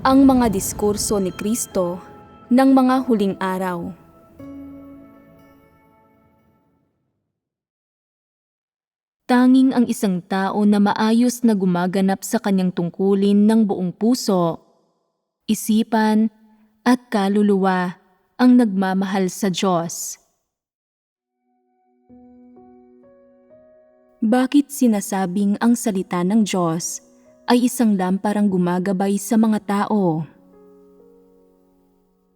Ang mga diskurso ni Kristo ng mga huling araw. Tanging ang isang tao na maayos na gumaganap sa kanyang tungkulin ng buong puso, isipan at kaluluwa ang nagmamahal sa Diyos. Bakit sinasabing ang salita ng Diyos ay isang lamparang gumagabay sa mga tao?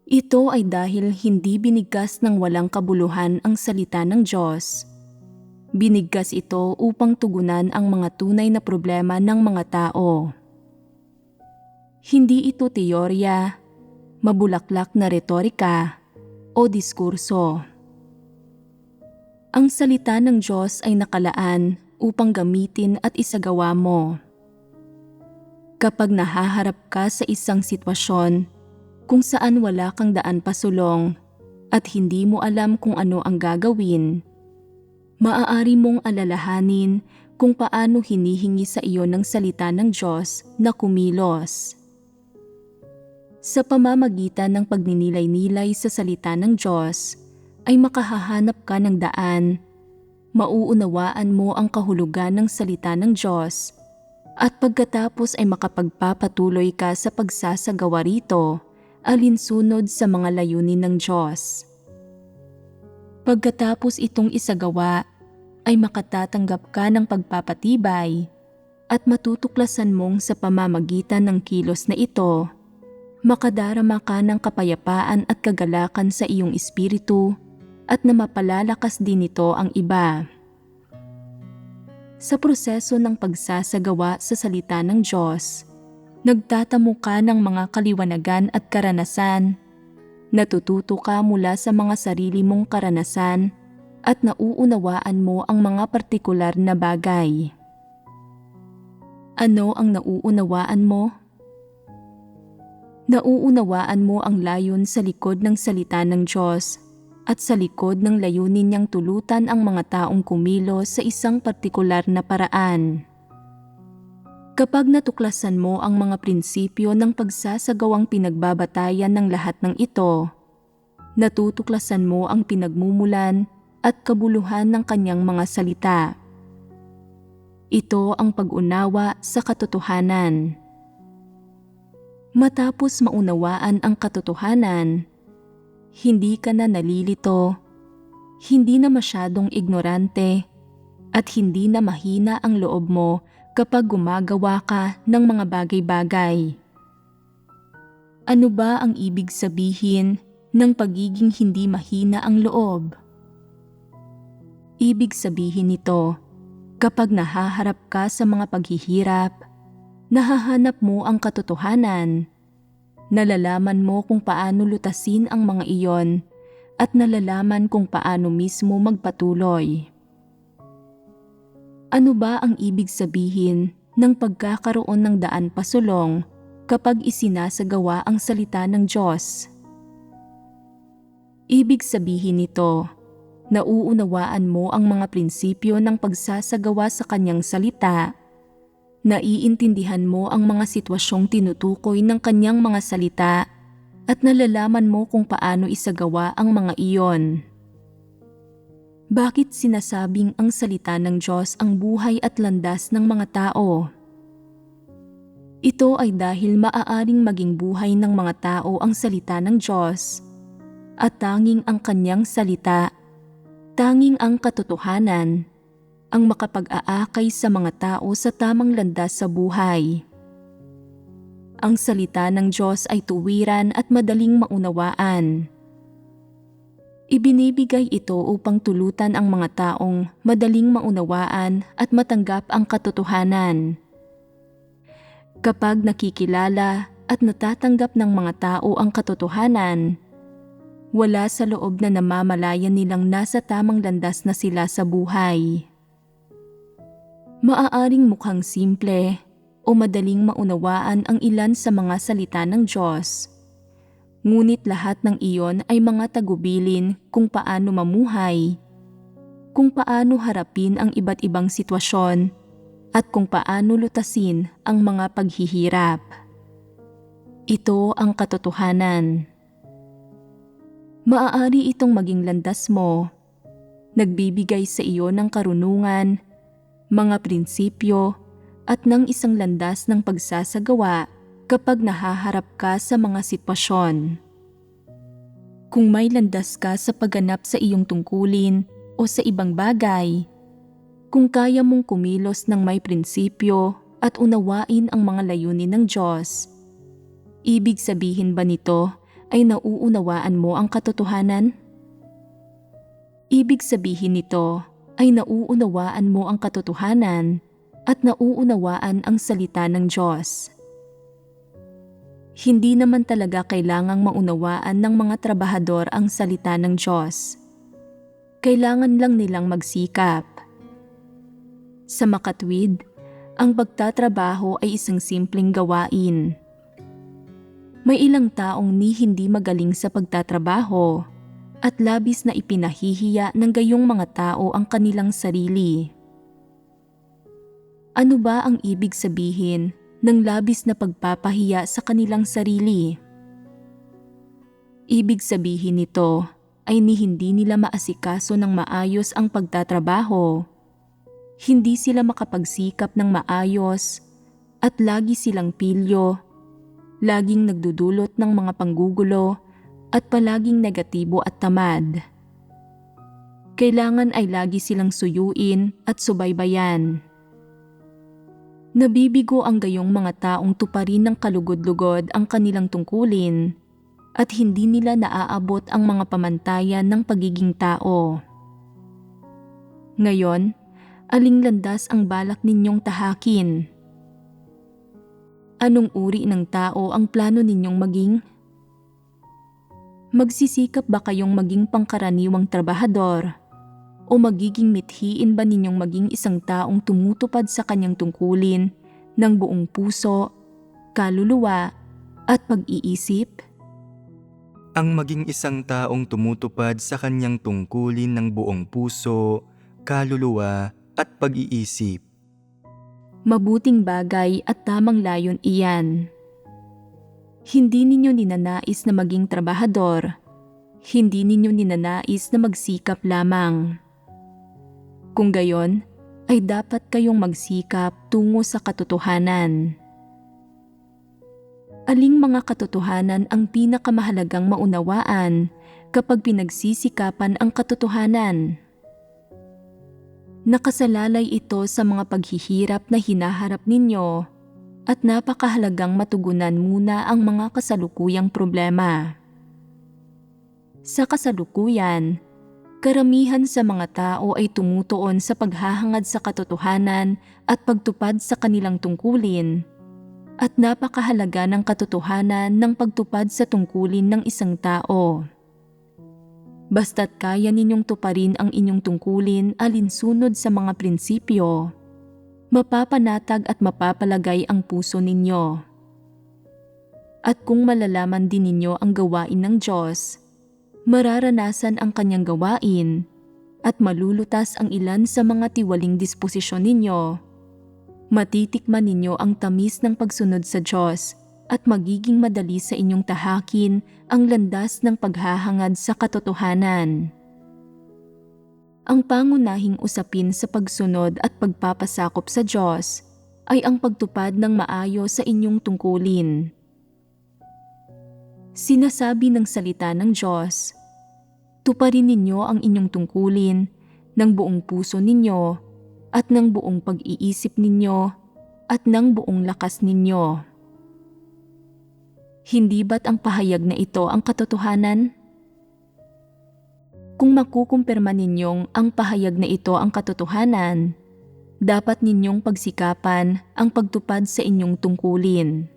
Ito ay dahil hindi binigkas ng walang kabuluhan ang salita ng Diyos. Binigkas ito upang tugunan ang mga tunay na problema ng mga tao. Hindi ito teorya, mabulaklak na retorika, o diskurso. Ang salita ng Diyos ay nakalaan upang gamitin at isagawa mo. Kapag nahaharap ka sa isang sitwasyon kung saan wala kang daan pasulong at hindi mo alam kung ano ang gagawin, maaari mong alalahanin kung paano hinihingi sa iyo ng salita ng Diyos na kumilos. Sa pamamagitan ng pagninilay-nilay sa salita ng Diyos, ay makahahanap ka ng daan, mauunawaan mo ang kahulugan ng salita ng Diyos, at pagkatapos ay makapagpapatuloy ka sa pagsasagawa rito alinsunod sa mga layunin ng Diyos. Pagkatapos itong isagawa, ay makatatanggap ka ng pagpapatibay at matutuklasan mong sa pamamagitan ng kilos na ito, makadarama ka ng kapayapaan at kagalakan sa iyong espiritu at na mapalalakas din nito ang iba. Sa proseso ng pagsasagawa sa salita ng Diyos, nagtatamo ka ng mga kaliwanagan at karanasan. Natututo ka mula sa mga sarili mong karanasan at nauunawaan mo ang mga partikular na bagay. Ano ang nauunawaan mo? Nauunawaan mo ang layon sa likod ng salita ng Diyos at sa likod ng layunin niyang tulutan ang mga taong kumilos sa isang partikular na paraan. Kapag natuklasan mo ang mga prinsipyo ng pagsasagawang pinagbabatayan ng lahat ng ito, natutuklasan mo ang pinagmumulan at kabuluhan ng kanyang mga salita. Ito ang pag-unawa sa katotohanan. Matapos maunawaan ang katotohanan, hindi ka na nalilito, hindi na masyadong ignorante, at hindi na mahina ang loob mo kapag gumagawa ka ng mga bagay-bagay. Ano ba ang ibig sabihin ng pagiging hindi mahina ang loob? Ibig sabihin nito, kapag nahaharap ka sa mga paghihirap, nahahanap mo ang katotohanan, nalalaman mo kung paano lutasin ang mga iyon at nalalaman kung paano mismo magpatuloy. Ano ba ang ibig sabihin ng pagkakaroon ng daan pasulong kapag isinasagawa ang salita ng Diyos? Ibig sabihin nito, nauunawaan mo ang mga prinsipyo ng pagsasagawa sa kanyang salita, naiintindihan mo ang mga sitwasyong tinutukoy ng kanyang mga salita at nalalaman mo kung paano isagawa ang mga iyon. Bakit sinasabing ang salita ng Diyos ang buhay at landas ng mga tao? Ito ay dahil maaaring maging buhay ng mga tao ang salita ng Diyos at tanging ang kanyang salita, tanging ang katotohanan, ang makapag-aakay sa mga tao sa tamang landas sa buhay. Ang salita ng Diyos ay tuwiran at madaling maunawaan. Ibinibigay ito upang tulutan ang mga taong madaling maunawaan at matanggap ang katotohanan. Kapag nakikilala at natatanggap ng mga tao ang katotohanan, wala sa loob na namamalayan nilang nasa tamang landas na sila sa buhay. Maaaring mukhang simple o madaling maunawaan ang ilan sa mga salita ng Diyos. Ngunit lahat ng iyon ay mga tagubilin kung paano mamuhay, kung paano harapin ang iba't ibang sitwasyon, at kung paano lutasin ang mga paghihirap. Ito ang katotohanan. Maaari itong maging landas mo, nagbibigay sa iyo ng karunungan, mga prinsipyo, at ng isang landas ng pagsasagawa kapag nahaharap ka sa mga sitwasyon. Kung may landas ka sa pagganap sa iyong tungkulin o sa ibang bagay, kung kaya mong kumilos ng may prinsipyo at unawain ang mga layunin ng Diyos, ibig sabihin ba nito ay nauunawaan mo ang katotohanan? Ibig sabihin nito ay nauunawaan mo ang katotohanan at nauunawaan ang salita ng Diyos. Hindi naman talaga kailangang maunawaan ng mga trabahador ang salita ng Diyos. Kailangan lang nilang magsikap. Sa makatwid, ang pagtatrabaho ay isang simpleng gawain. May ilang taong hindi magaling sa pagtatrabaho at labis na ipinahihiya ng gayong mga tao ang kanilang sarili. Ano ba ang ibig sabihin ng labis na pagpapahiya sa kanilang sarili? Ibig sabihin nito ay hindi nila maasikaso ng maayos ang pagtatrabaho. Hindi sila makapagsikap ng maayos at lagi silang pilyo, laging nagdudulot ng mga panggugulo at palaging negatibo at tamad. Kailangan ay lagi silang suyuin at subaybayan. Nabibigo ang gayong mga taong tuparin ng kalugod-lugod ang kanilang tungkulin at hindi nila naaabot ang mga pamantayan ng pagiging tao. Ngayon, aling landas ang balak ninyong tahakin? Anong uri ng tao ang plano ninyong maging? Magsisikap ba kayong maging pangkaraniwang trabahador? O magiging mithiin ba ninyong maging isang taong tumutupad sa kanyang tungkulin ng buong puso, kaluluwa, at pag-iisip? Ang maging isang taong tumutupad sa kanyang tungkulin ng buong puso, kaluluwa, at pag-iisip. Mabuting bagay at tamang layon iyan. Hindi ninyo ninanais na maging trabahador. Hindi ninyo ninanais na magsikap lamang. Kung gayon, ay dapat kayong magsikap tungo sa katotohanan. Aling mga katotohanan ang pinakamahalagang maunawaan kapag pinagsisikapan ang katotohanan? Nakasalalay ito sa mga paghihirap na hinaharap ninyo at napakahalagang matugunan muna ang mga kasalukuyang problema. Sa kasalukuyan, karamihan sa mga tao ay tumutuon sa paghahangad sa katotohanan at pagtupad sa kanilang tungkulin, at napakahalaga ng katotohanan ng pagtupad sa tungkulin ng isang tao. Basta't kaya ninyong tuparin ang inyong tungkulin alinsunod sa mga prinsipyo, mapapanatag at mapapalagay ang puso ninyo. At kung malalaman din ninyo ang gawain ng Diyos, mararanasan ang kanyang gawain at malulutas ang ilan sa mga tiwaling disposisyon ninyo. Matitikman ninyo ang tamis ng pagsunod sa Diyos at magiging madali sa inyong tahakin ang landas ng paghahangad sa katotohanan. Ang pangunahing usapin sa pagsunod at pagpapasakop sa Diyos ay ang pagtupad ng maayos sa inyong tungkulin. Sinasabi ng salita ng Diyos, tuparin ninyo ang inyong tungkulin ng buong puso ninyo at ng buong pag-iisip ninyo at ng buong lakas ninyo. Hindi ba't ang pahayag na ito ang katotohanan? Kung makukumpirma ninyong ang pahayag na ito ang katotohanan, dapat ninyong pagsikapan ang pagtupad sa inyong tungkulin.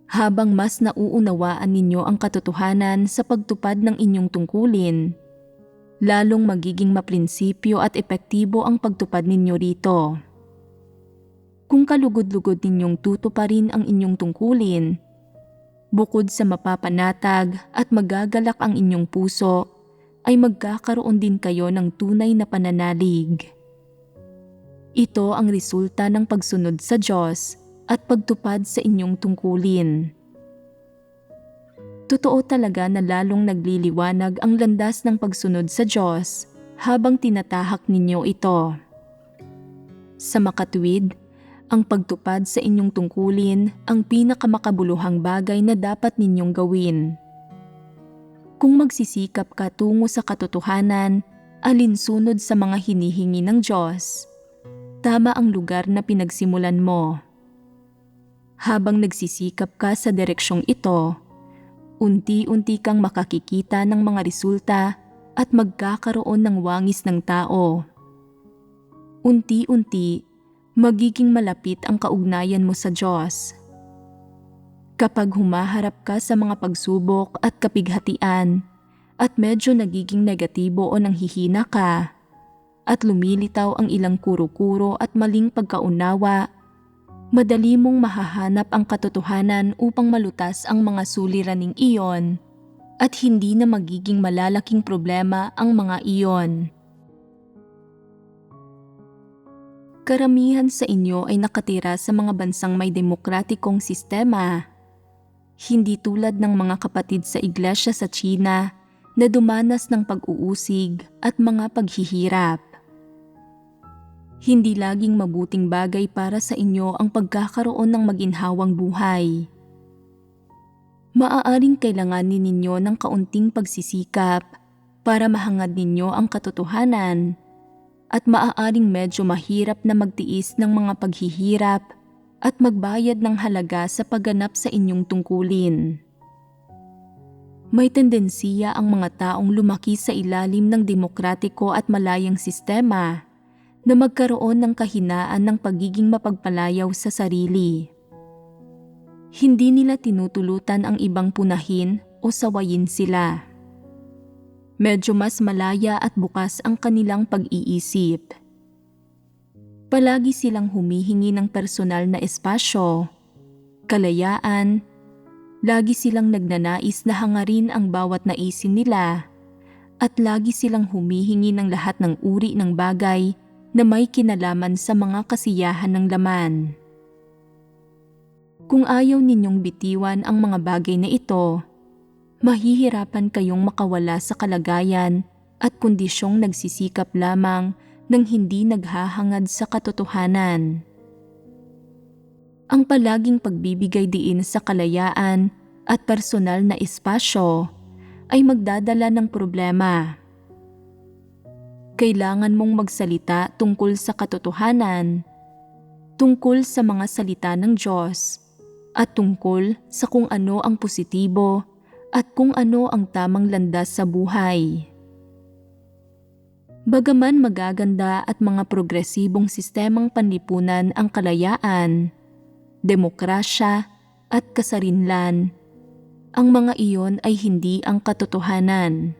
Habang mas nauunawaan ninyo ang katotohanan sa pagtupad ng inyong tungkulin, lalong magiging maprinsipyo at epektibo ang pagtupad ninyo rito. Kung kalugod-lugod ninyong tutuparin ang inyong tungkulin, bukod sa mapapanatag at magagalak ang inyong puso, ay magkakaroon din kayo ng tunay na pananalig. Ito ang resulta ng pagsunod sa Diyos at pagtupad sa inyong tungkulin. Totoo talaga na lalong nagliliwanag ang landas ng pagsunod sa Diyos habang tinatahak ninyo ito. Sa makatuwid, ang pagtupad sa inyong tungkulin ang pinakamakabuluhang bagay na dapat ninyong gawin. Kung magsisikap ka tungo sa katotohanan, alinsunod sa mga hinihingi ng Diyos, tama ang lugar na pinagsimulan mo. Habang nagsisikap ka sa direksyong ito, unti-unti kang makakikita ng mga resulta at magkakaroon ng wangis ng tao. Unti-unti, magiging malapit ang kaugnayan mo sa Diyos. Kapag humaharap ka sa mga pagsubok at kapighatian at medyo nagiging negatibo o nanghihina ka at lumilitaw ang ilang kuro-kuro at maling pagkaunawa, madali mong mahahanap ang katotohanan upang malutas ang mga suliraning iyon at hindi na magiging malalaking problema ang mga iyon. Karamihan sa inyo ay nakatira sa mga bansang may demokratikong sistema. Hindi tulad ng mga kapatid sa iglesia sa China na dumanas ng pag-uusig at mga paghihirap. Hindi laging mabuting bagay para sa inyo ang pagkakaroon ng maginhawang buhay. Maaaring kailanganin ninyo ng kaunting pagsisikap para mahangad ninyo ang katotohanan at maaaring medyo mahirap na magtiis ng mga paghihirap at magbayad ng halaga sa pagganap sa inyong tungkulin. May tendensiya ang mga taong lumaki sa ilalim ng demokratiko at malayang sistema na magkaroon ng kahinaan ng pagiging mapagpalayaw sa sarili. Hindi nila tinutulutan ang ibang punahin o sawayin sila. Medyo mas malaya at bukas ang kanilang pag-iisip. Palagi silang humihingi ng personal na espasyo, kalayaan, lagi silang nagnanais na hangarin ang bawat naisin nila, at lagi silang humihingi ng lahat ng uri ng bagay na may kinalaman sa mga kasiyahan ng laman. Kung ayaw ninyong bitiwan ang mga bagay na ito, mahihirapan kayong makawala sa kalagayan at kondisyong nagsisikap lamang nang hindi naghahangad sa katotohanan. Ang palaging pagbibigay diin sa kalayaan at personal na espasyo ay magdadala ng problema. Kailangan mong magsalita tungkol sa katotohanan, tungkol sa mga salita ng Diyos, at tungkol sa kung ano ang positibo at kung ano ang tamang landas sa buhay. Bagaman magaganda at mga progresibong sistemang panlipunan ang kalayaan, demokrasya at kasarinlan, ang mga iyon ay hindi ang katotohanan.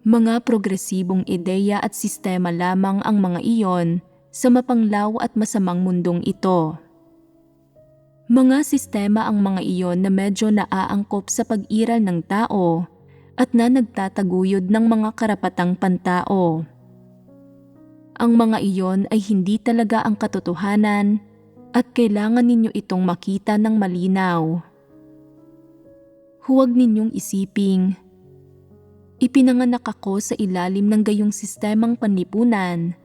Mga progresibong ideya at sistema lamang ang mga iyon sa mapanglaw at masamang mundong ito. Mga sistema ang mga iyon na medyo naaangkop sa pag-iral ng tao at na nagtataguyod ng mga karapatang pantao. Ang mga iyon ay hindi talaga ang katotohanan at kailangan ninyo itong makita ng malinaw. Huwag ninyong isiping, ipinanganak ako sa ilalim ng gayong sistemang panlipunan,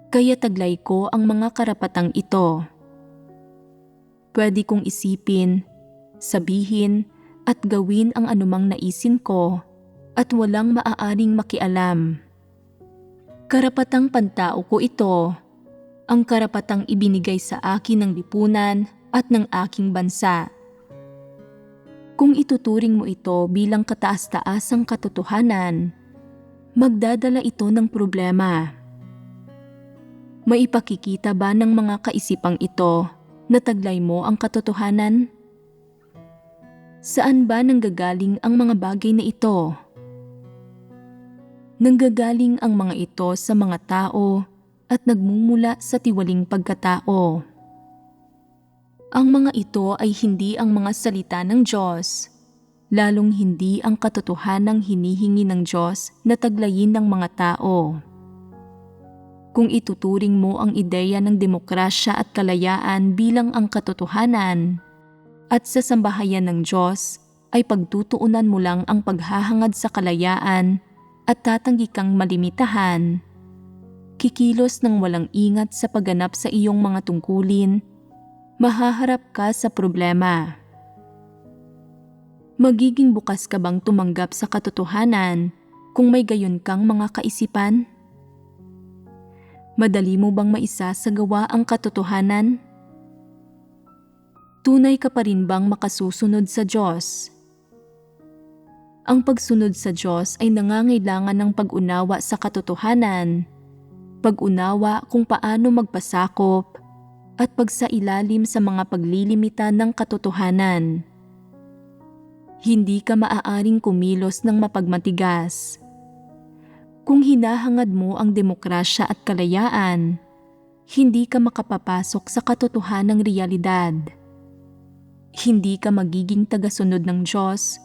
kaya taglay ko ang mga karapatang ito. Pwede kong isipin, sabihin at gawin ang anumang naisin ko at walang maaaring makialam. Karapatang pantao ko ito, ang karapatang ibinigay sa akin ng lipunan at ng aking bansa. Kung ituturing mo ito bilang kataas-taasang katotohanan, magdadala ito ng problema. Maipakikita ba ng mga kaisipang ito na taglay mo ang katotohanan? Saan ba nanggagaling ang mga bagay na ito? Nanggagaling ang mga ito sa mga tao at nagmumula sa tiwaling pagkatao. Ang mga ito ay hindi ang mga salita ng Diyos, lalong hindi ang katotohanang hinihingi ng Diyos na taglayin ng mga tao. Kung ituturing mo ang ideya ng demokrasya at kalayaan bilang ang katotohanan, at sa sambahayan ng Diyos ay pagtutuunan mo lang ang paghahangad sa kalayaan at tatanggi kang malimitahan, kikilos ng walang ingat sa pagganap sa iyong mga tungkulin, mahaharap ka sa problema. Magiging bukas ka bang tumanggap sa katotohanan kung may gayon kang mga kaisipan? Madali mo bang maisasagawa ang katotohanan? Tunay ka pa rin bang makasusunod sa Diyos? Ang pagsunod sa Diyos ay nangangailangan ng pag-unawa sa katotohanan, pag-unawa kung paano magpasakop, at pagsailalim sa mga paglilimita ng katotohanan. Hindi ka maaaring kumilos ng mapagmatigas. Kung hinahangad mo ang demokrasya at kalayaan, hindi ka makapapasok sa katotohanang realidad. Hindi ka magiging tagasunod ng Diyos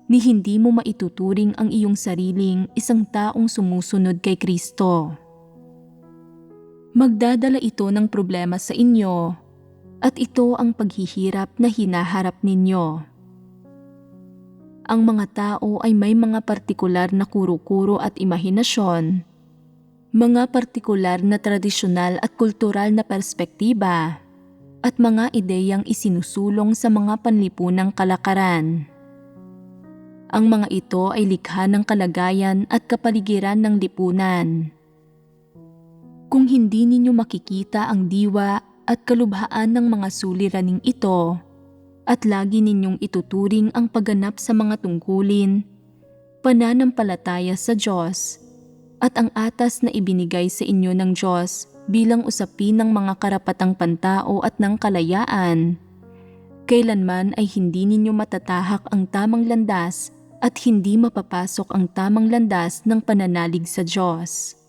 ni hindi mo maituturing ang iyong sariling isang taong sumusunod kay Kristo. Magdadala ito ng problema sa inyo at ito ang paghihirap na hinaharap ninyo. Ang mga tao ay may mga partikular na kuro-kuro at imahinasyon, mga partikular na tradisyonal at kultural na perspektiba, at mga ideyang isinusulong sa mga panlipunang kalakaran. Ang mga ito ay likha ng kalagayan at kapaligiran ng lipunan. Kung hindi ninyo makikita ang diwa at kalubhaan ng mga suliraning ito, at lagi ninyong ituturing ang pagganap sa mga tungkulin, pananampalataya sa Diyos, at ang atas na ibinigay sa inyo ng Diyos bilang usapin ng mga karapatang pantao at ng kalayaan, kailanman ay hindi ninyo matatahak ang tamang landas at hindi mapapasok ang tamang landas ng pananalig sa Diyos.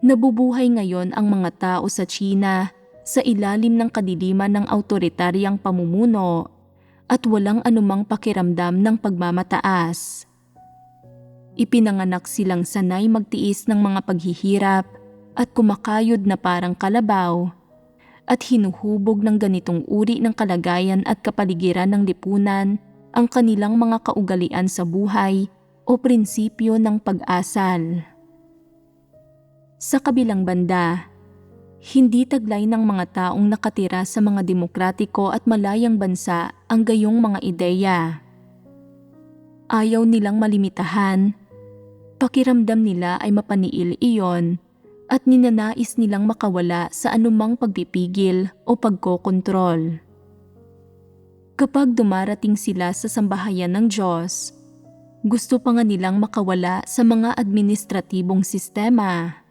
Nabubuhay ngayon ang mga tao sa China sa ilalim ng kadiliman ng awtoritaryang pamumuno at walang anumang pakiramdam ng pagmamataas. Ipinanganak silang sanay magtiis ng mga paghihirap at kumakayod na parang kalabaw at hinuhubog ng ganitong uri ng kalagayan at kapaligiran ng lipunan ang kanilang mga kaugalian sa buhay o prinsipyo ng pag-asal. Sa kabilang banda, hindi taglay ng mga taong nakatira sa mga demokratiko at malayang bansa ang gayong mga ideya. Ayaw nilang malimitahan, pakiramdam nila ay mapaniil iyon at ninanais nilang makawala sa anumang pagpipigil o pagkokontrol. Kapag dumarating sila sa sambahayan ng Diyos, gusto pa nga nilang makawala sa mga administratibong sistema,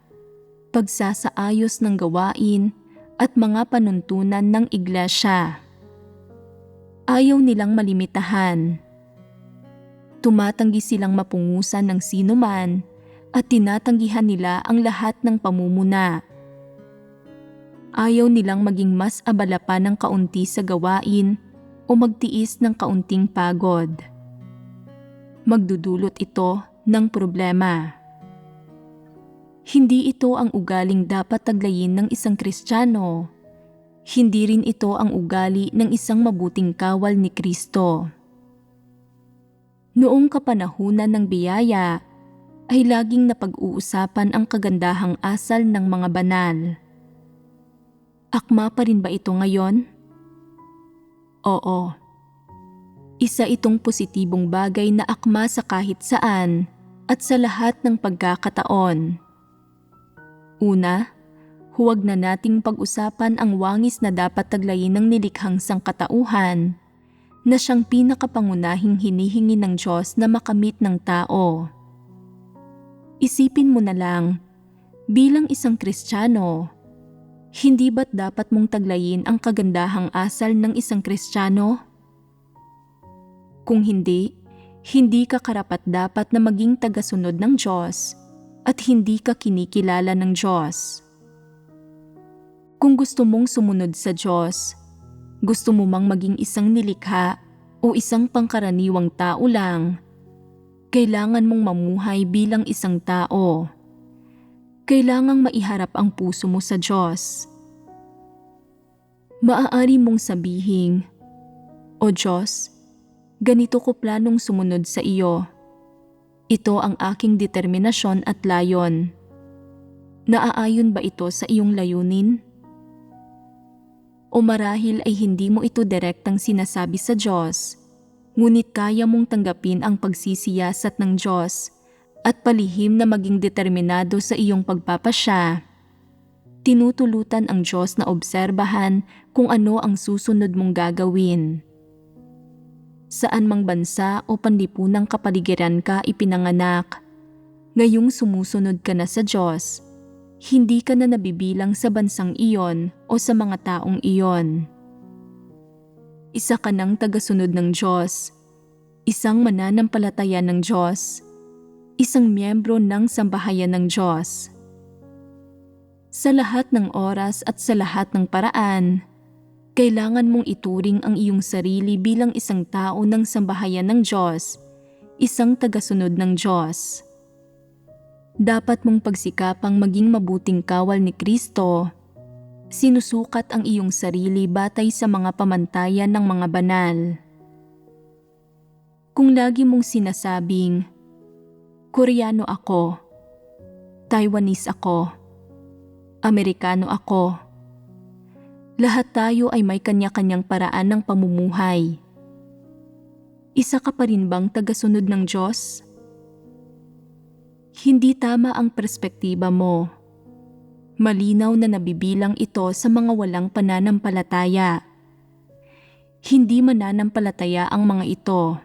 pagsasaayos ng gawain at mga panuntunan ng iglesia. Ayaw nilang malimitahan. Tumatanggi silang mapungusan ng sinuman at tinatanggihan nila ang lahat ng pamumuna. Ayaw nilang maging mas abala pa ng kaunti sa gawain o magtiis ng kaunting pagod. Magdudulot ito ng problema. Hindi ito ang ugaling dapat taglayin ng isang Kristiyano. Hindi rin ito ang ugali ng isang mabuting kawal ni Kristo. Noong kapanahunan ng biyaya, ay laging napag-uusapan ang kagandahang asal ng mga banal. Akma pa rin ba ito ngayon? Oo. Isa itong positibong bagay na akma sa kahit saan at sa lahat ng pagkakataon. Una, huwag na nating pag-usapan ang wangis na dapat taglayin ng nilikhang sangkatauhan na siyang pinakapangunahing hinihingi ng Diyos na makamit ng tao. Isipin mo na lang, bilang isang Kristiyano, hindi ba't dapat mong taglayin ang kagandahang asal ng isang Kristiyano? Kung hindi, hindi ka karapat-dapat na maging tagasunod ng Diyos at hindi ka kinikilala ng Diyos. Kung gusto mong sumunod sa Diyos, gusto mo mang maging isang nilikha o isang pangkaraniwang tao lang, kailangan mong mamuhay bilang isang tao. Kailangang maiharap ang puso mo sa Diyos. Maaari mong sabihin, O Diyos, Ganito ko planong sumunod sa iyo. Ito ang aking determinasyon at layon. Naaayon ba ito sa iyong layunin? O marahil ay hindi mo ito direktang sinasabi sa Diyos, ngunit kaya mong tanggapin ang pagsisiyasat ng Diyos at palihim na maging determinado sa iyong pagpapasya. Tinutulutan ang Diyos na obserbahan kung ano ang susunod mong gagawin. Saan mang bansa o panlipunang kapaligiran ka ipinanganak, ngayong sumusunod ka na sa Diyos, hindi ka na nabibilang sa bansang iyon o sa mga taong iyon. Isa ka ng tagasunod ng Diyos, isang mananampalataya ng Diyos, isang miyembro ng sambahayan ng Diyos. Sa lahat ng oras at sa lahat ng paraan, kailangan mong ituring ang iyong sarili bilang isang tao ng sambahayan ng Diyos, isang tagasunod ng Diyos. Dapat mong pagsikapang maging mabuting kawal ni Kristo. Sinusukat ang iyong sarili batay sa mga pamantayan ng mga banal. Kung lagi mong sinasabing, Koreano ako, Taiwanese ako, Amerikano ako, lahat tayo ay may kanya-kanyang paraan ng pamumuhay. Isa ka pa rin bang tagasunod ng Diyos? Hindi tama ang perspektiba mo. Malinaw na nabibilang ito sa mga walang pananampalataya. Hindi mananampalataya ang mga ito.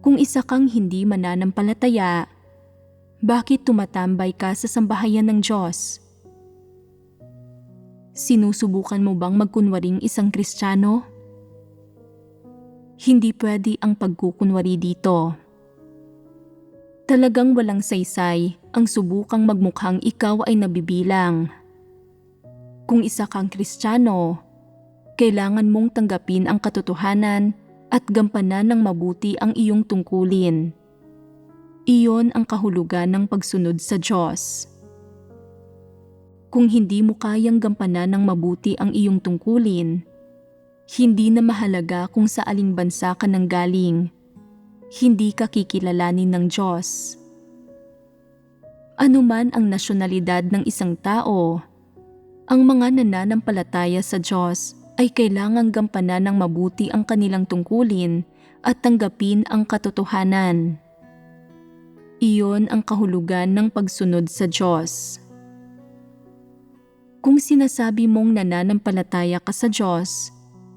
Kung isa kang hindi mananampalataya, bakit tumatambay ka sa sambahayan ng Diyos? Sinusubukan mo bang magkunwaring isang Kristiyano? Hindi pwede ang pagkukunwari dito. Talagang walang saysay ang subukang magmukhang ikaw ay nabibilang. Kung isa kang Kristiyano, kailangan mong tanggapin ang katotohanan at gampanan ng mabuti ang iyong tungkulin. Iyon ang kahulugan ng pagsunod sa Diyos. Kung hindi mo kayang gampanan ng mabuti ang iyong tungkulin, hindi na mahalaga kung sa aling bansa ka nanggaling, hindi ka kikilalanin ng Diyos. Ano man ang nasyonalidad ng isang tao, ang mga nananampalataya sa Diyos ay kailangang gampanan ng mabuti ang kanilang tungkulin at tanggapin ang katotohanan. Iyon ang kahulugan ng pagsunod sa Diyos. Kung sinasabi mong nananampalataya ka sa Diyos,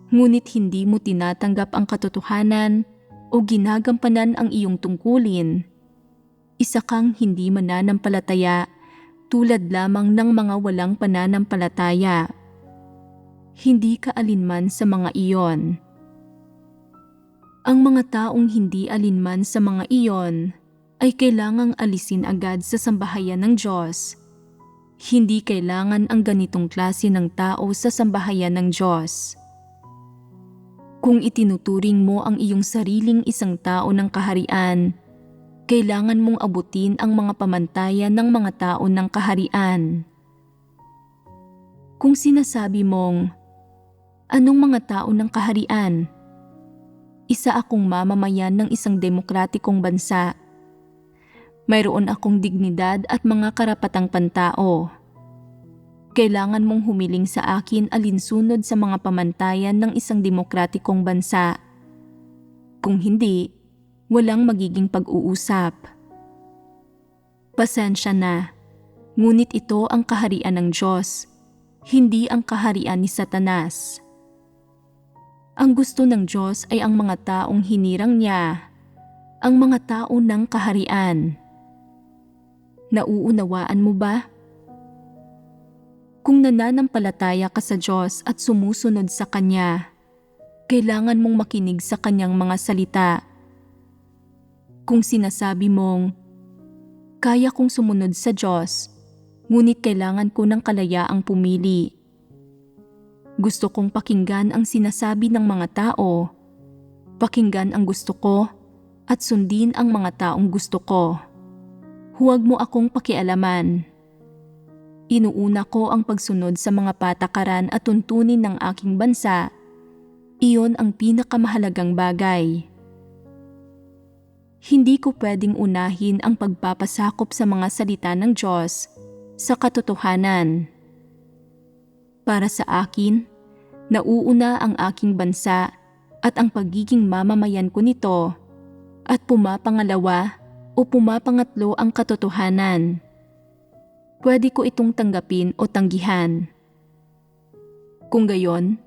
ngunit hindi mo tinatanggap ang katotohanan o ginagampanan ang iyong tungkulin, isa kang hindi mananampalataya tulad lamang ng mga walang pananampalataya. Hindi ka alinman sa mga iyon. Ang mga taong hindi alinman sa mga iyon ay kailangang alisin agad sa sambahayan ng Diyos. Hindi kailangan ang ganitong klase ng tao sa sambahayan ng Diyos. Kung itinuturing mo ang iyong sariling isang tao ng kaharian, kailangan mong abutin ang mga pamantayan ng mga tao ng kaharian. Kung sinasabi mong, anong mga tao ng kaharian? Isa akong mamamayan ng isang demokratikong bansa. Mayroon akong dignidad at mga karapatang pantao. Kailangan mong humiling sa akin alinsunod sa mga pamantayan ng isang demokratikong bansa. Kung hindi, walang magiging pag-uusap. Pasensya na, ngunit ito ang kaharian ng Diyos, hindi ang kaharian ni Satanas. Ang gusto ng Diyos ay ang mga taong hinirang niya, ang mga tao ng kaharian. Nauunawaan mo ba? Kung nananampalataya ka sa Diyos at sumusunod sa Kanya, kailangan mong makinig sa Kanyang mga salita. Kung sinasabi mong, kaya kong sumunod sa Diyos, ngunit kailangan ko ng kalayaang pumili. Gusto kong pakinggan ang sinasabi ng mga tao, pakinggan ang gusto ko, at sundin ang mga taong gusto ko. Huwag mo akong pakialaman. Inuuna ko ang pagsunod sa mga patakaran at tuntunin ng aking bansa Iyon ang pinakamahalagang bagay. Hindi ko pwedeng unahin ang pagpapasakop sa mga salita ng Diyos sa katotohanan. Para sa akin, nauuna ang aking bansa at ang pagiging mamamayan ko nito at pumapangalawa o pumapangatlo ang katotohanan. Pwede ko itong tanggapin o tanggihan. Kung gayon,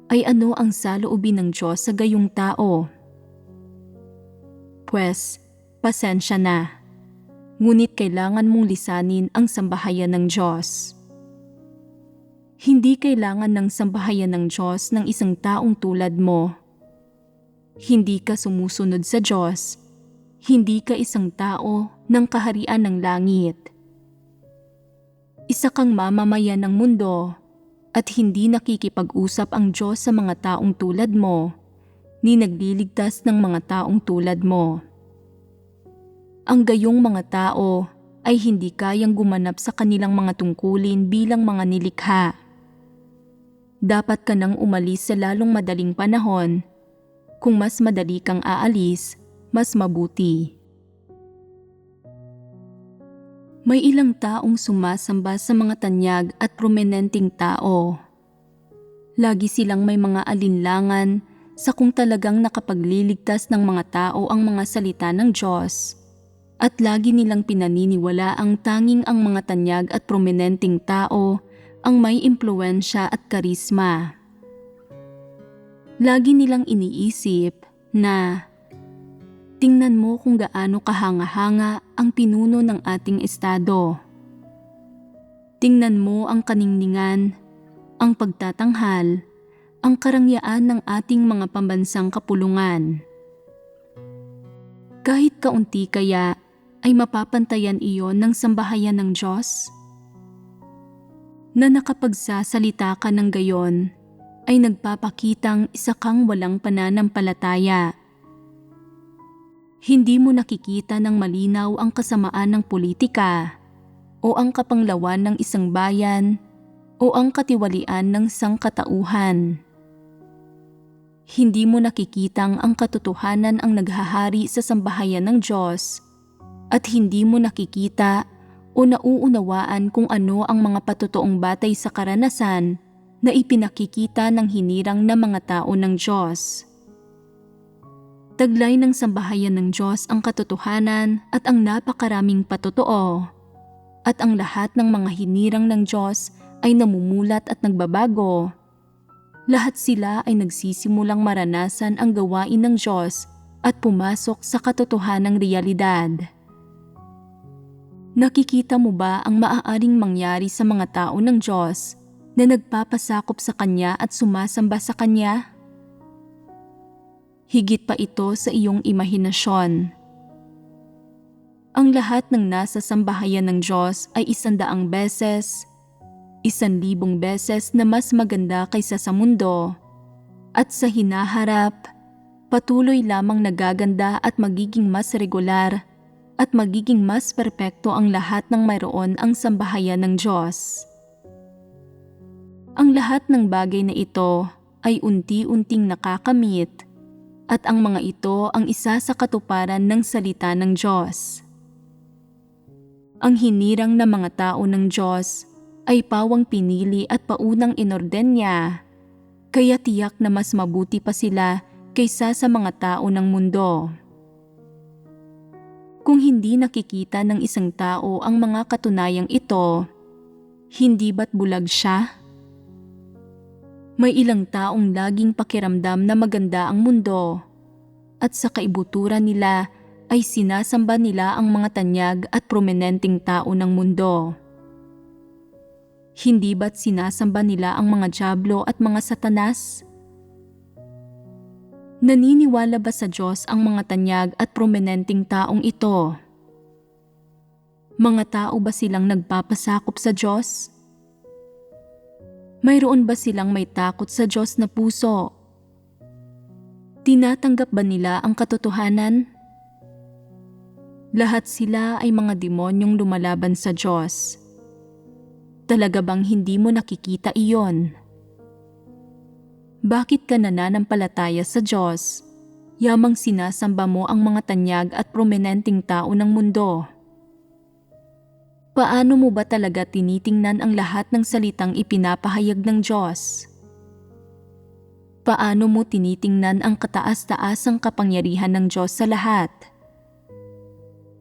ay ano ang saloobin ng Diyos sa gayong tao? Pwes, pasensya na. Ngunit kailangan mong lisanin ang sambahayan ng Diyos. Hindi kailangan ng sambahayan ng Diyos ng isang taong tulad mo. Hindi ka sumusunod sa Diyos. Hindi ka isang tao ng kaharian ng langit. Isa kang mamamayan ng mundo at hindi nakikipag-usap ang Diyos sa mga taong tulad mo ni nagliligtas ng mga taong tulad mo. Ang gayong mga tao ay hindi kayang gumanap sa kanilang mga tungkulin bilang mga nilikha. Dapat ka nang umalis sa lalong madaling panahon. Kung mas madali kang aalis, mas mabuti. May ilang taong sumasamba sa mga tanyag at prominenteng tao. Lagi silang may mga alinlangan sa kung talagang nakapagliligtas ng mga tao ang mga salita ng Diyos. At lagi nilang pinaniniwala ang tanging ang mga tanyag at prominenteng tao ang may impluwensya at karisma. Lagi nilang iniisip na tingnan mo kung gaano kahanga-hanga ang pinuno ng ating estado. Tingnan mo ang kaningningan, ang pagtatanghal, ang karangyaan ng ating mga pambansang kapulungan. Kahit kaunti kaya ay mapapantayan iyon ng sambahayan ng Diyos? Na nakapagsasalita ka ng gayon ay nagpapakitang isa kang walang pananampalataya. Hindi mo nakikita ng malinaw ang kasamaan ng politika o ang kapanglawan ng isang bayan o ang katiwalian ng sangkatauhan. Hindi mo nakikitang ang katotohanan ang naghahari sa sambahayan ng Diyos at hindi mo nakikita o nauunawaan kung ano ang mga patotoong batay sa karanasan na ipinakikita ng hinirang na mga tao ng Diyos. Taglay ng sambahayan ng Diyos ang katotohanan at ang napakaraming patotoo, at ang lahat ng mga hinirang ng Diyos ay namumulat at nagbabago. Lahat sila ay nagsisimulang maranasan ang gawain ng Diyos at pumasok sa katotohanang realidad. Nakikita mo ba ang maaaring mangyari sa mga tao ng Diyos na nagpapasakop sa Kanya at sumasamba sa Kanya? Higit pa ito sa iyong imahinasyon. Ang lahat ng nasa sambahayan ng Diyos ay 100 beses, 1,000 beses na mas maganda kaysa sa mundo, at sa hinaharap, patuloy lamang nagaganda at magiging mas regular at magiging mas perpekto ang lahat ng mayroon ang sambahayan ng Diyos. Ang lahat ng bagay na ito ay unti-unting nakakamit at ang mga ito ang isa sa katuparan ng salita ng Diyos. Ang hinirang na mga tao ng Diyos ay pawang pinili at paunang inorden niya, kaya tiyak na mas mabuti pa sila kaysa sa mga tao ng mundo. Kung hindi nakikita ng isang tao ang mga katunayang ito, hindi ba't bulag siya? May ilang taong laging pakiramdam na maganda ang mundo, at sa kaibuturan nila ay sinasamba nila ang mga tanyag at prominenteng tao ng mundo. Hindi ba't sinasamba nila ang mga dyablo at mga satanas? Naniniwala ba sa Diyos ang mga tanyag at prominenteng taong ito? Mga tao ba silang nagpapasakop sa Diyos? Mayroon ba silang may takot sa Diyos na puso? Tinatanggap ba nila ang katotohanan? Lahat sila ay mga demonyong lumalaban sa Diyos. Talaga bang hindi mo nakikita iyon? Bakit ka nananampalataya sa Diyos? Yamang sinasamba mo ang mga tanyag at prominenteng tao ng mundo. Paano mo ba talaga tinitingnan ang lahat ng salitang ipinapahayag ng Diyos? Paano mo tinitingnan ang kataas-taasang kapangyarihan ng Diyos sa lahat?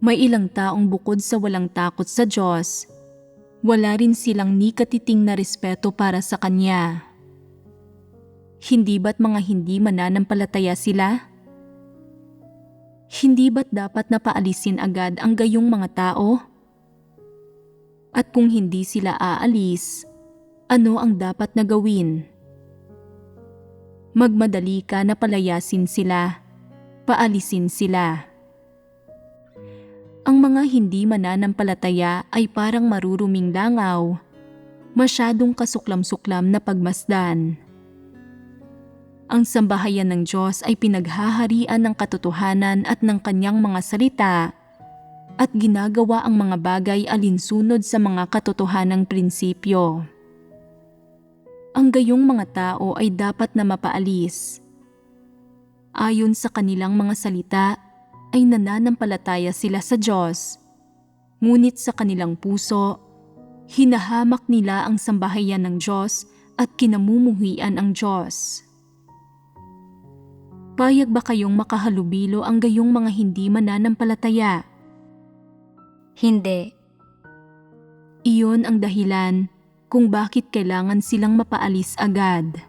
May ilang taong bukod sa walang takot sa Diyos, wala rin silang ni katiting na respeto para sa Kanya. Hindi ba't mga hindi mananampalataya sila? Hindi ba't dapat na paalisin agad ang gayong mga tao? At kung hindi sila aalis, ano ang dapat na gawin? Magmadali ka na palayasin sila, paalisin sila. Ang mga hindi mananampalataya ay parang maruruming langaw, masyadong kasuklam-suklam na pagmasdan. Ang sambahayan ng Diyos ay pinaghaharian ng katotohanan at ng Kanyang mga salita at ginagawa ang mga bagay alinsunod sa mga katotohanang prinsipyo. Ang gayong mga tao ay dapat na mapaalis. Ayon sa kanilang mga salita ay nananampalataya sila sa Diyos, ngunit sa kanilang puso, hinahamak nila ang sambahayan ng Diyos at kinamumuhian ang Diyos. Payag ba kayong makahalubilo ang gayong mga hindi mananampalataya? Hindi. Iyon ang dahilan kung bakit kailangan silang mapaalis agad.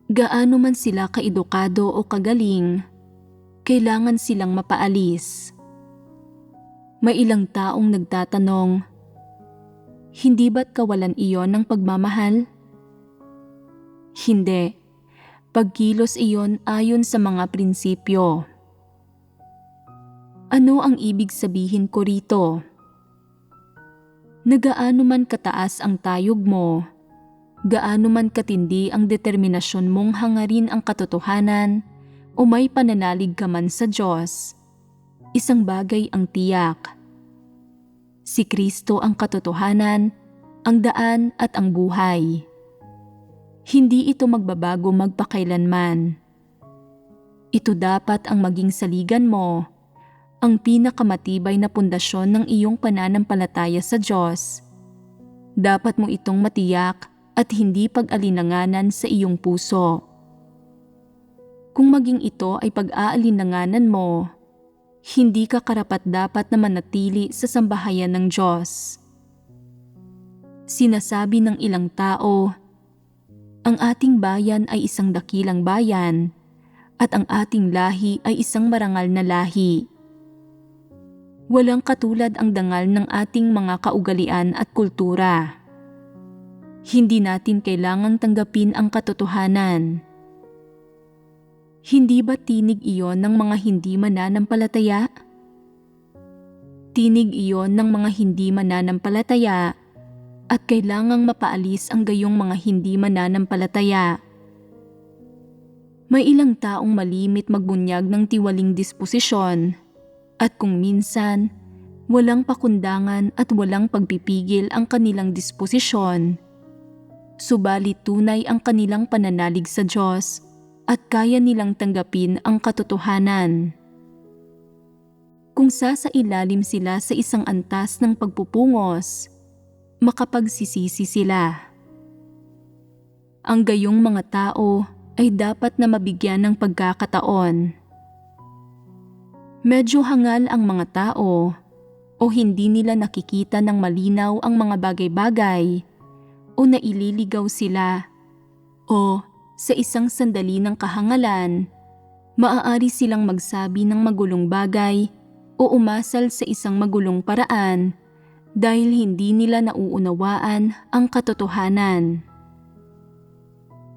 Gaano man sila kaedukado o kagaling, kailangan silang mapaalis. May ilang taong nagtatanong, hindi ba't kawalan iyon ng pagmamahal? Hindi. Pagkilos iyon ayon sa mga prinsipyo. Ano ang ibig sabihin ko rito? Nagaano man kataas ang tayog mo, gaano man katindi ang determinasyon mong hangarin ang katotohanan o may pananalig ka man sa Diyos, isang bagay ang tiyak. Si Kristo ang katotohanan, ang daan at ang buhay. Hindi ito magbabago magpakailanman. Ito dapat ang maging saligan mo, ang pinakamatibay na pundasyon ng iyong pananampalataya sa Diyos. Dapat mo itong matiyak at hindi pag-alinlanganan sa iyong puso. Kung maging ito ay pag-aalinlanganan mo, hindi ka karapat-dapat na manatili sa sambahayan ng Diyos. Sinasabi ng ilang tao, ang ating bayan ay isang dakilang bayan at ang ating lahi ay isang marangal na lahi. Walang katulad ang dangal ng ating mga kaugalian at kultura. Hindi natin kailangang tanggapin ang katotohanan. Hindi ba tinig iyon ng mga hindi mananampalataya? Tinig iyon ng mga hindi mananampalataya at kailangang mapaalis ang gayong mga hindi mananampalataya. May ilang taong malimit magbunyag ng tiwaling disposisyon at kung minsan, walang pakundangan at walang pagpipigil ang kanilang disposisyon. Subalit tunay ang kanilang pananalig sa Diyos at kaya nilang tanggapin ang katotohanan. Kung sasailalim sila sa isang antas ng pagpupungos, makapagsisisi sila. Ang gayong mga tao ay dapat na mabigyan ng pagkakataon. Medyo hangal ang mga tao o hindi nila nakikita ng malinaw ang mga bagay-bagay o naililigaw sila o sa isang sandali ng kahangalan, maaari silang magsabi ng magulong bagay o umasal sa isang magulong paraan dahil hindi nila nauunawaan ang katotohanan.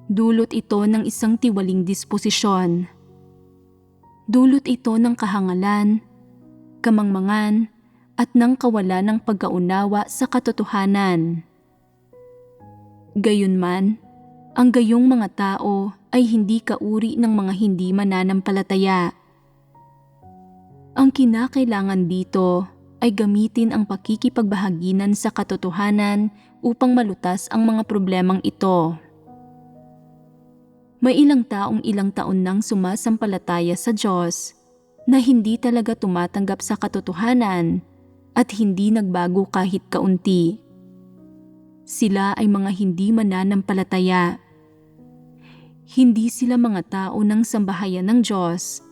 Dulot ito ng isang tiwaling disposisyon. Dulot ito ng kahangalan, kamangmangan, at ng kawalan ng pagkaunawa sa katotohanan. Gayunman, ang gayong mga tao ay hindi kauri ng mga hindi mananampalataya. Ang kinakailangan dito ay gamitin ang pakikipagbahaginan sa katotohanan upang malutas ang mga problemang ito. May ilang ilang taon nang sumasampalataya sa Diyos na hindi talaga tumatanggap sa katotohanan at hindi nagbago kahit kaunti. Sila ay mga hindi mananampalataya. Hindi sila mga tao ng sambahayan ng Diyos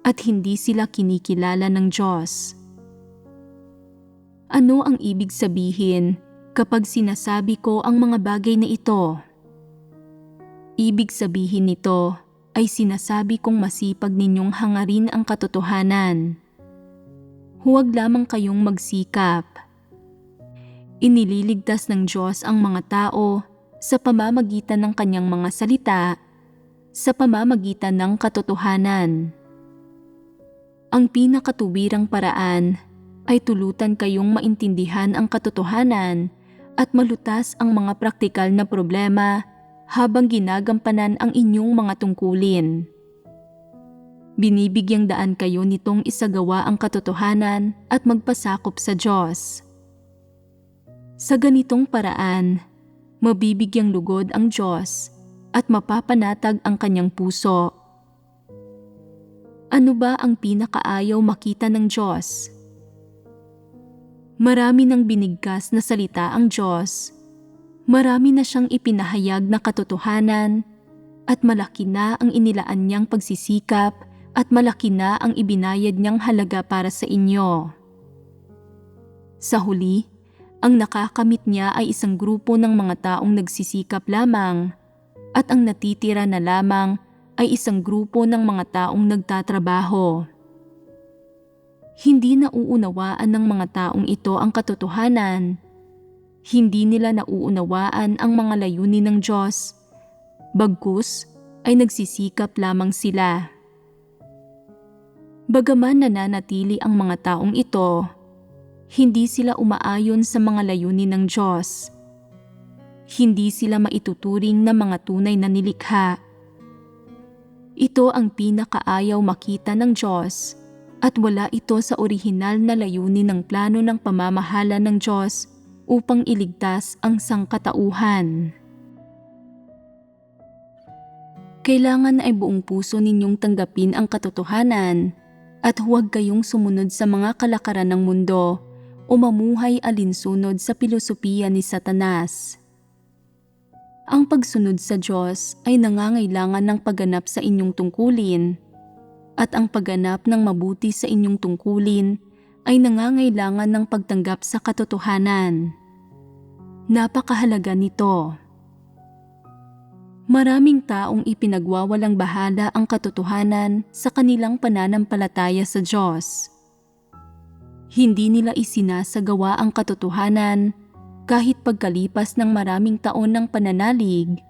at hindi sila kinikilala ng Diyos. Ano ang ibig sabihin kapag sinasabi ko ang mga bagay na ito? Ibig sabihin nito ay sinasabi kong masipag ninyong hangarin ang katotohanan. Huwag lamang kayong magsikap. Inililigtas ng Diyos ang mga tao sa pamamagitan ng kanyang mga salita, sa pamamagitan ng katotohanan. Ang pinakatuwirang paraan ay tulutan kayong maintindihan ang katotohanan at malutas ang mga praktikal na problema habang ginagampanan ang inyong mga tungkulin. Binibigyang daan kayo nitong isagawa ang katotohanan at magpasakop sa Diyos. Sa ganitong paraan, mabibigyang lugod ang Diyos at mapapanatag ang kanyang puso. Ano ba ang pinakaayaw makita ng Diyos? Marami nang binigkas na salita ang Diyos. Marami na siyang ipinahayag na katotohanan at malaki na ang inilaan niyang pagsisikap at malaki na ang ibinayad niyang halaga para sa inyo. Sa huli, ang nakakamit niya ay isang grupo ng mga taong nagsisikap lamang at ang natitira na lamang ay isang grupo ng mga taong nagtatrabaho. Hindi nauunawaan ng mga taong ito ang katotohanan. Hindi nila nauunawaan ang mga layunin ng Diyos. Bagkus ay nagsisikap lamang sila. Bagaman nananatili ang mga taong ito, hindi sila umaayon sa mga layunin ng Diyos. Hindi sila maituturing na mga tunay na nilikha. Ito ang pinakaayaw makita ng Diyos at wala ito sa orihinal na layunin ng plano ng pamamahala ng Diyos upang iligtas ang sangkatauhan. Kailangan ay buong puso ninyong tanggapin ang katotohanan at huwag kayong sumunod sa mga kalakaran ng mundo o mamuhay alinsunod sa pilosopiya ni Satanas. Ang pagsunod sa Diyos ay nangangailangan ng pagganap sa inyong tungkulin at ang pagganap ng mabuti sa inyong tungkulin ay nangangailangan ng pagtanggap sa katotohanan. Napakahalaga nito. Maraming taong ipinagwawalang bahala ang katotohanan sa kanilang pananampalataya sa Diyos. Hindi nila isinasagawa ang katotohanan kahit pagkalipas ng maraming taon ng pananalig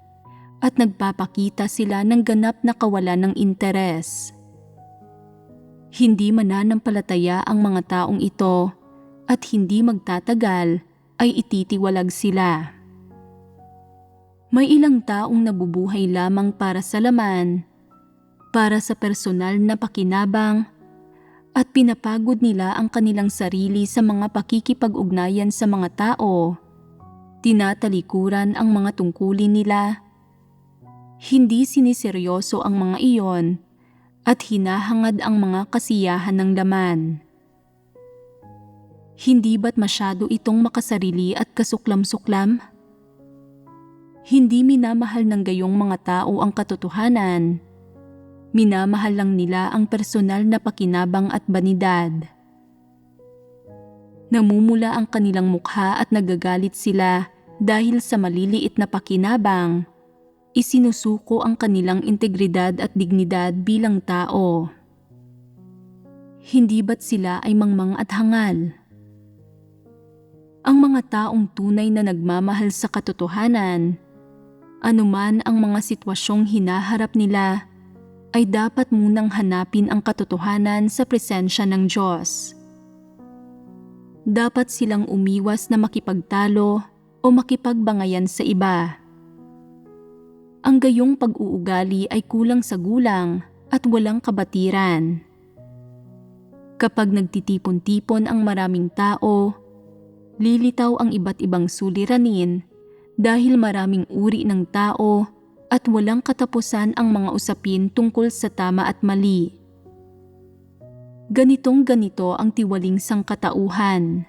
at nagpapakita sila ng ganap na kawalan ng interes. Hindi mananampalataya ang mga taong ito at hindi magtatagal ay ititiwalag sila. May ilang taong nabubuhay lamang para sa laman, para sa personal na pakinabang, at pinapagod nila ang kanilang sarili sa mga pakikipag-ugnayan sa mga tao. Tinatalikuran ang mga tungkulin nila. Hindi siniseryoso ang mga iyon at hinahangad ang mga kasiyahan ng laman. Hindi ba't masyado itong makasarili at kasuklam-suklam? Hindi minamahal ng gayong mga tao ang katotohanan. Minamahal lang nila ang personal na pakinabang at banidad. Namumula ang kanilang mukha at nagagalit sila dahil sa maliliit na pakinabang. Isinusuko ang kanilang integridad at dignidad bilang tao. Hindi ba't sila ay mangmang at hangal? Ang mga taong tunay na nagmamahal sa katotohanan, anuman ang mga sitwasyong hinaharap nila, ay dapat munang hanapin ang katotohanan sa presensya ng Diyos. Dapat silang umiwas na makipagtalo o makipagbangayan sa iba. Ang gayong pag-uugali ay kulang sa gulang at walang kabatiran. Kapag nagtitipon-tipon ang maraming tao, lilitaw ang iba't ibang suliranin dahil maraming uri ng tao at walang katapusan ang mga usapin tungkol sa tama at mali. Ganitong-ganito ang tiwaling sangkatauhan.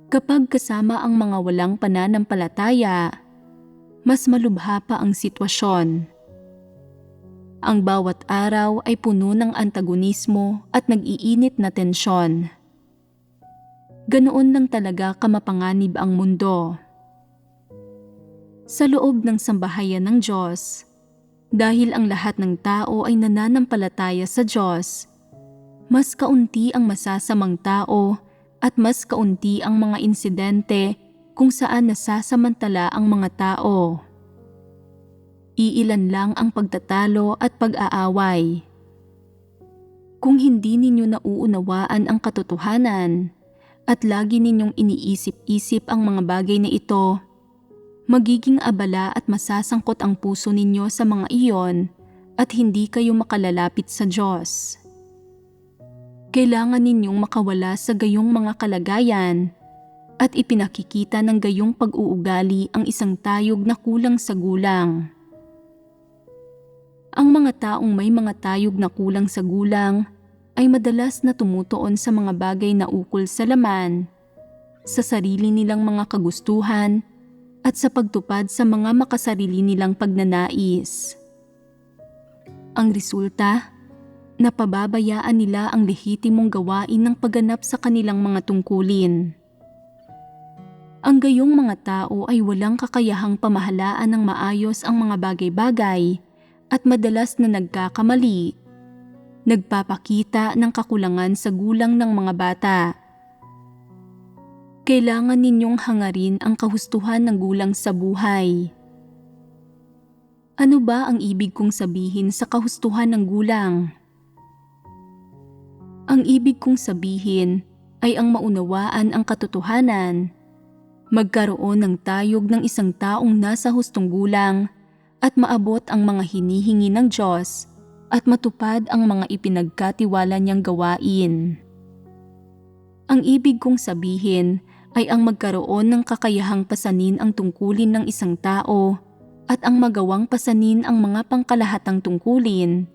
Kapag kasama ang mga walang pananampalataya, mas malubha pa ang sitwasyon. Ang bawat araw ay puno ng antagonismo at nag-iinit na tensyon. Ganoon lang talaga kamapanganib ang mundo. Sa loob ng sambahayan ng Diyos, dahil ang lahat ng tao ay nananampalataya sa Diyos, mas kaunti ang masasamang tao at mas kaunti ang mga insidente kung saan nasasamantala ang mga tao. Iilan lang ang pagtatalo at pag-aaway. Kung hindi ninyo nauunawaan ang katotohanan at lagi ninyong iniisip-isip ang mga bagay na ito, magiging abala at masasangkot ang puso ninyo sa mga iyon at hindi kayo makalalapit sa Diyos. Kailangan ninyong makawala sa gayong mga kalagayan at ipinakikita ng gayong pag-uugali ang isang tayog na kulang sa gulang. Ang mga taong may mga tayog na kulang sa gulang ay madalas na tumutuon sa mga bagay na ukol sa laman, sa sarili nilang mga kagustuhan, at sa pagtupad sa mga makasarili nilang pagnanais. Ang resulta, napababayaan nila ang lehitimong gawain ng pagganap sa kanilang mga tungkulin. Ang gayong mga tao ay walang kakayahang pamahalaan ng maayos ang mga bagay-bagay at madalas na nagkakamali, nagpapakita ng kakulangan sa gulang ng mga bata. Kailangan ninyong hangarin ang kahustuhan ng gulang sa buhay. Ano ba ang ibig kong sabihin sa kahustuhan ng gulang? Ang ibig kong sabihin ay ang maunawaan ang katotohanan, magkaroon ng tayog ng isang taong nasa hustong gulang at maabot ang mga hinihingi ng Diyos at matupad ang mga ipinagkatiwala niyang gawain. Ang ibig kong sabihin ay ang magkaroon ng kakayahang pasanin ang tungkulin ng isang tao at ang magawang pasanin ang mga pangkalahatang tungkulin,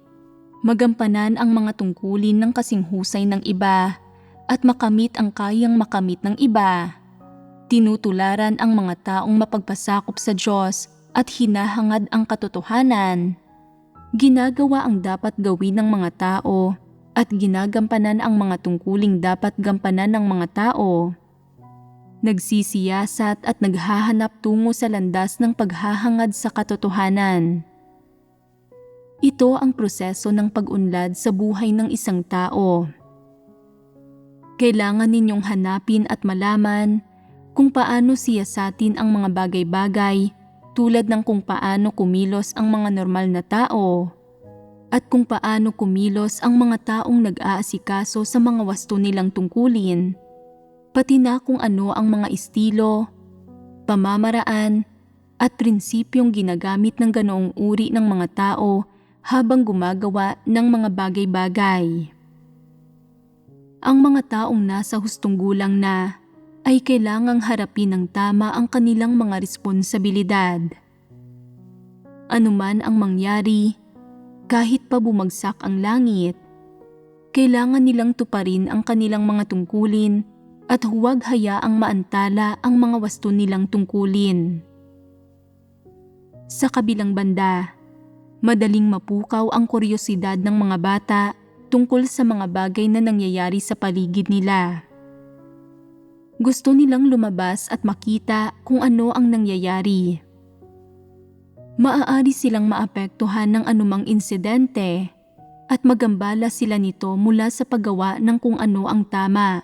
magampanan ang mga tungkulin ng kasing husay ng iba at makamit ang kayang makamit ng iba. Tinutularan ang mga taong mapagpasakop sa Diyos at hinahangad ang katotohanan. Ginagawa ang dapat gawin ng mga tao at ginagampanan ang mga tungkuling dapat gampanan ng mga tao. Nagsisiyasat at naghahanap tungo sa landas ng paghahangad sa katotohanan. Ito ang proseso ng pag-unlad sa buhay ng isang tao. Kailangan ninyong hanapin at malaman kung paano siyasatin ang mga bagay-bagay tulad ng kung paano kumilos ang mga normal na tao at kung paano kumilos ang mga taong nag-aasikaso sa mga wasto nilang tungkulin, pati na kung ano ang mga estilo, pamamaraan at prinsipyong ginagamit ng ganoong uri ng mga tao habang gumagawa ng mga bagay-bagay. Ang mga taong nasa hustong gulang na ay kailangang harapin ng tama ang kanilang mga responsibilidad. Anuman ang mangyari, kahit pa bumagsak ang langit, kailangan nilang tuparin ang kanilang mga tungkulin at huwag hayaang maantala ang mga wasto nilang tungkulin. Sa kabilang banda, madaling mapukaw ang kuryosidad ng mga bata tungkol sa mga bagay na nangyayari sa paligid nila. Gusto nilang lumabas at makita kung ano ang nangyayari. Maaari silang maapektuhan ng anumang insidente at magambala sila nito mula sa paggawa ng kung ano ang tama.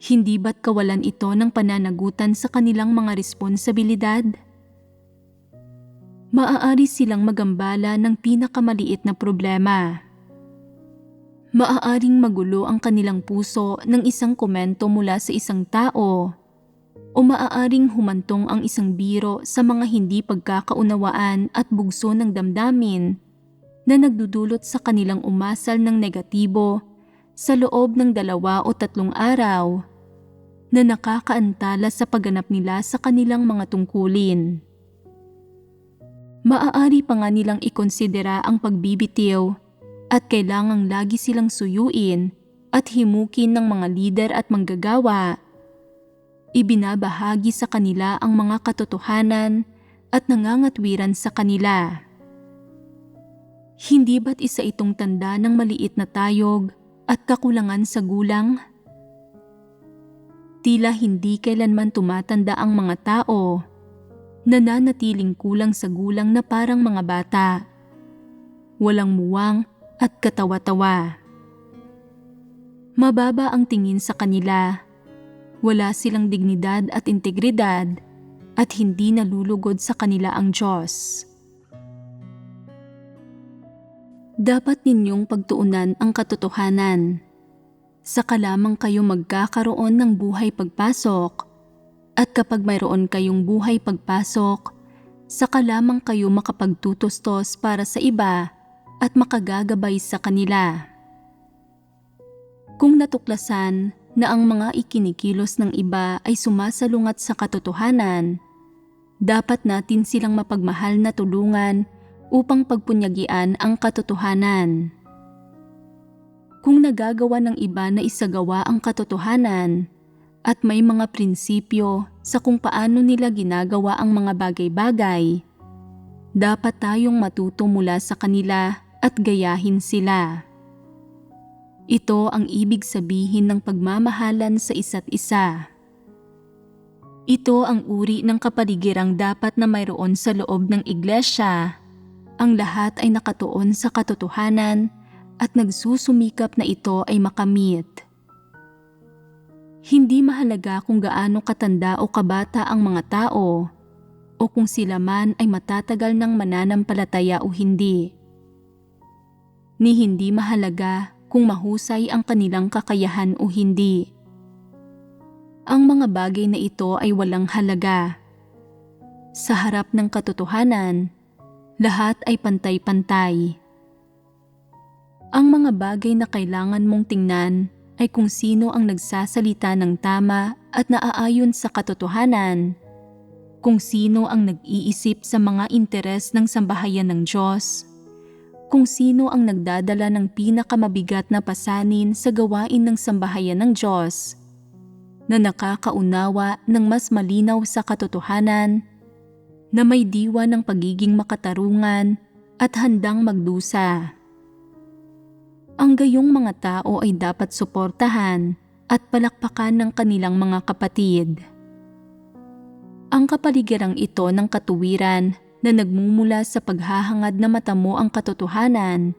Hindi ba't kawalan ito ng pananagutan sa kanilang mga responsibilidad? Maaari silang magambala ng pinakamaliit na problema. Maaaring magulo ang kanilang puso ng isang komento mula sa isang tao o maaaring humantong ang isang biro sa mga hindi pagkakaunawaan at bugso ng damdamin na nagdudulot sa kanilang umasal ng negatibo sa loob ng 2 o 3 araw na nakakaantala sa pagganap nila sa kanilang mga tungkulin. Maaari pa nga nilang ikonsidera ang pagbibitiw at kailangang lagi silang suyuin at himukin ng mga lider at manggagawa. Ibinabahagi sa kanila ang mga katotohanan at nangangatwiran sa kanila. Hindi ba't isa itong tanda ng maliit na tayog at kakulangan sa gulang? Tila hindi kailanman tumatanda ang mga tao, nananatiling kulang sa gulang na parang mga bata, walang muwang at katawa-tawa. Mababa ang tingin sa kanila, wala silang dignidad at integridad at hindi nalulugod sa kanila ang Diyos. Dapat ninyong pagtuunan ang katotohanan. Saka lamang kayo magkakaroon ng buhay pagpasok. At kapag mayroon kayong buhay pagpasok, saka lamang kayo makapagtutustos para sa iba at makagagabay sa kanila. Kung natuklasan na ang mga ikinikilos ng iba ay sumasalungat sa katotohanan, dapat natin silang mapagmahal na tulungan upang pagpunyagian ang katotohanan. Kung nagagawa ng iba na isagawa ang katotohanan, at may mga prinsipyo sa kung paano nila ginagawa ang mga bagay-bagay, dapat tayong matuto mula sa kanila at gayahin sila. Ito ang ibig sabihin ng pagmamahalan sa isa't isa. Ito ang uri ng kapaligirang dapat na mayroon sa loob ng iglesia. Ang lahat ay nakatuon sa katotohanan at nagsusumikap na ito ay makamit. Hindi mahalaga kung gaano katanda o kabata ang mga tao o kung sila man ay matatagal ng mananampalataya o hindi. Ni hindi mahalaga kung mahusay ang kanilang kakayahan o hindi. Ang mga bagay na ito ay walang halaga. Sa harap ng katotohanan, lahat ay pantay-pantay. Ang mga bagay na kailangan mong tingnan ay kung sino ang nagsasalita ng tama at naaayon sa katotohanan, kung sino ang nag-iisip sa mga interes ng sambahayan ng Diyos, kung sino ang nagdadala ng pinakamabigat na pasanin sa gawain ng sambahayan ng Diyos, na nakakaunawa ng mas malinaw sa katotohanan, na may diwa ng pagiging makatarungan at handang magdusa. Ang gayong mga tao ay dapat suportahan at palakpakan ng kanilang mga kapatid. Ang kapaligirang ito ng katuwiran na nagmumula sa paghahangad na matamo ang katotohanan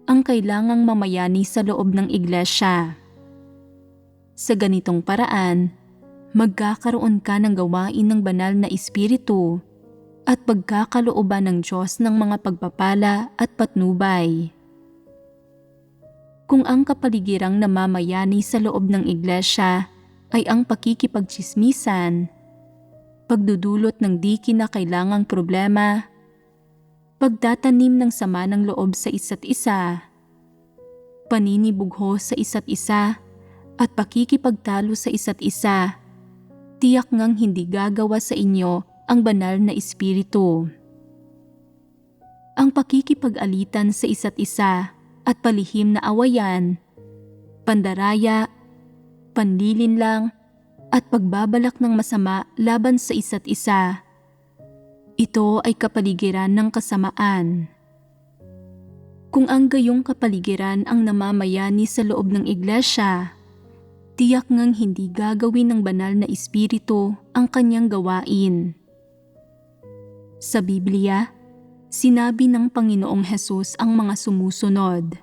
ang kailangang mamayani sa loob ng iglesia. Sa ganitong paraan, magkakaroon ka ng gawain ng banal na espiritu at pagkakalooban ng Diyos ng mga pagpapala at patnubay. Kung ang kapaligirang namamayani sa loob ng iglesia ay ang pakikipagtsismisan, pagdudulot ng di kinakailangang problema, pagtatanim ng sama ng loob sa isa't isa, paninibugho sa isa't isa, at pakikipagtalo sa isa't isa, tiyak ngang hindi gagawa sa inyo ang banal na espiritu. Ang pakikipag-alitan sa isa't isa at palihim na awayan, pandaraya, panlilinlang, at pagbabalak ng masama laban sa isa't isa. Ito ay kapaligiran ng kasamaan. Kung ang gayong kapaligiran ang namamayani sa loob ng iglesia, tiyak ngang hindi gagawin ng banal na espiritu ang kanyang gawain. Sa Biblia, sinabi ng Panginoong Hesus ang mga sumusunod.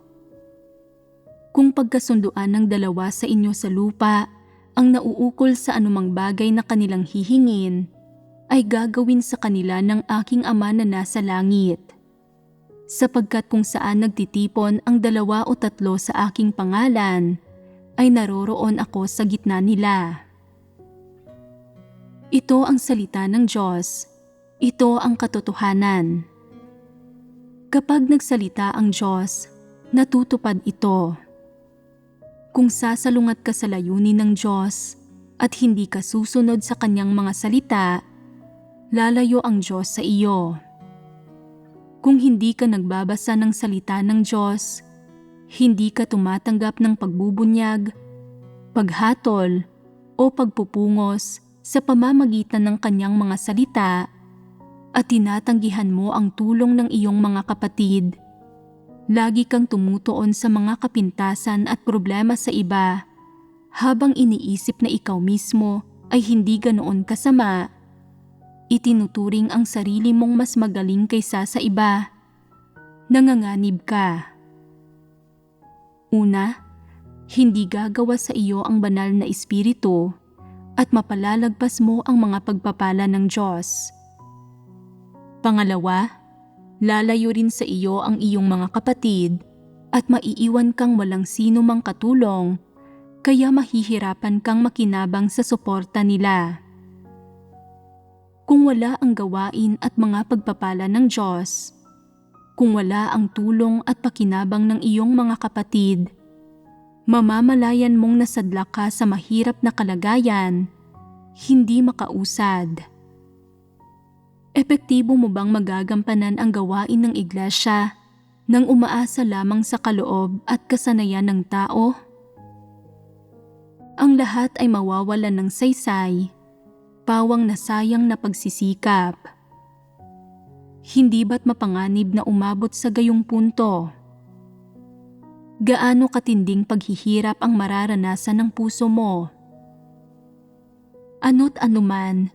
Kung pagkasunduan ng dalawa sa inyo sa lupa ang nauukol sa anumang bagay na kanilang hihingin, ay gagawin sa kanila ng aking Ama na nasa langit. Sapagkat kung saan nagtitipon ang 2 o 3 sa aking pangalan, ay naroroon ako sa gitna nila. Ito ang salita ng Diyos. Ito ang katotohanan. Kapag nagsalita ang Diyos, natutupad ito. Kung sasalungat ka sa layunin ng Diyos at hindi ka susunod sa kanyang mga salita, lalayo ang Diyos sa iyo. Kung hindi ka nagbabasa ng salita ng Diyos, hindi ka tumatanggap ng pagbubunyag, paghatol, o pagpupungos sa pamamagitan ng kanyang mga salita at tinatanggihan mo ang tulong ng iyong mga kapatid, lagi kang tumutuon sa mga kapintasan at problema sa iba habang iniisip na ikaw mismo ay hindi ganoon kasama, itinuturing ang sarili mong mas magaling kaysa sa iba, nanganganib ka. Una, hindi gagawa sa iyo ang banal na espiritu at mapalalagpas mo ang mga pagpapala ng Diyos. Pangalawa, lalayo rin sa iyo ang iyong mga kapatid at maiiwan kang walang sino mang katulong, kaya mahihirapan kang makinabang sa suporta nila. Kung wala ang gawain at mga pagpapala ng Diyos, kung wala ang tulong at pakinabang ng iyong mga kapatid, mamamalayan mong nasadlak ka sa mahirap na kalagayan, hindi makausad. Epektibo mo bang magagampanan ang gawain ng iglesia nang umaasa lamang sa kaloob at kasanayan ng tao? Ang lahat ay mawawalan ng saysay, pawang nasayang na pagsisikap. Hindi ba't mapanganib na umabot sa gayong punto? Gaano katinding paghihirap ang mararanasan ng puso mo? Ano't anuman,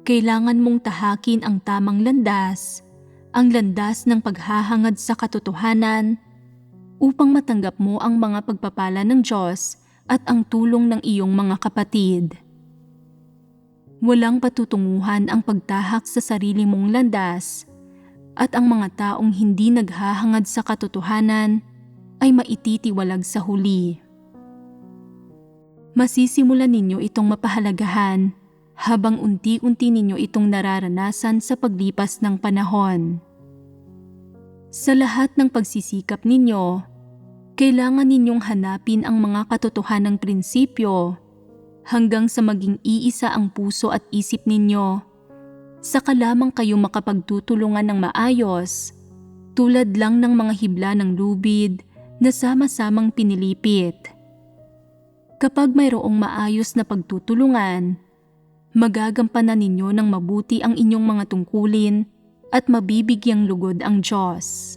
kailangan mong tahakin ang tamang landas, ang landas ng paghahangad sa katotohanan, upang matanggap mo ang mga pagpapala ng Diyos at ang tulong ng iyong mga kapatid. Walang patutunguhan ang pagtahak sa sarili mong landas, at ang mga taong hindi naghahangad sa katotohanan ay maititiwalag sa huli. Masisimulan ninyo itong mapahalagahan habang unti-unti ninyo itong nararanasan sa paglipas ng panahon. Sa lahat ng pagsisikap ninyo, kailangan ninyong hanapin ang mga katotohanang prinsipyo hanggang sa maging iisa ang puso at isip ninyo. Saka lamang kayo makapagtutulungan ng maayos, tulad lang ng mga hibla ng lubid na sama-samang pinilipit. Kapag mayroong maayos na pagtutulungan, magagampanan ninyo ng mabuti ang inyong mga tungkulin at mabibigyang lugod ang Diyos.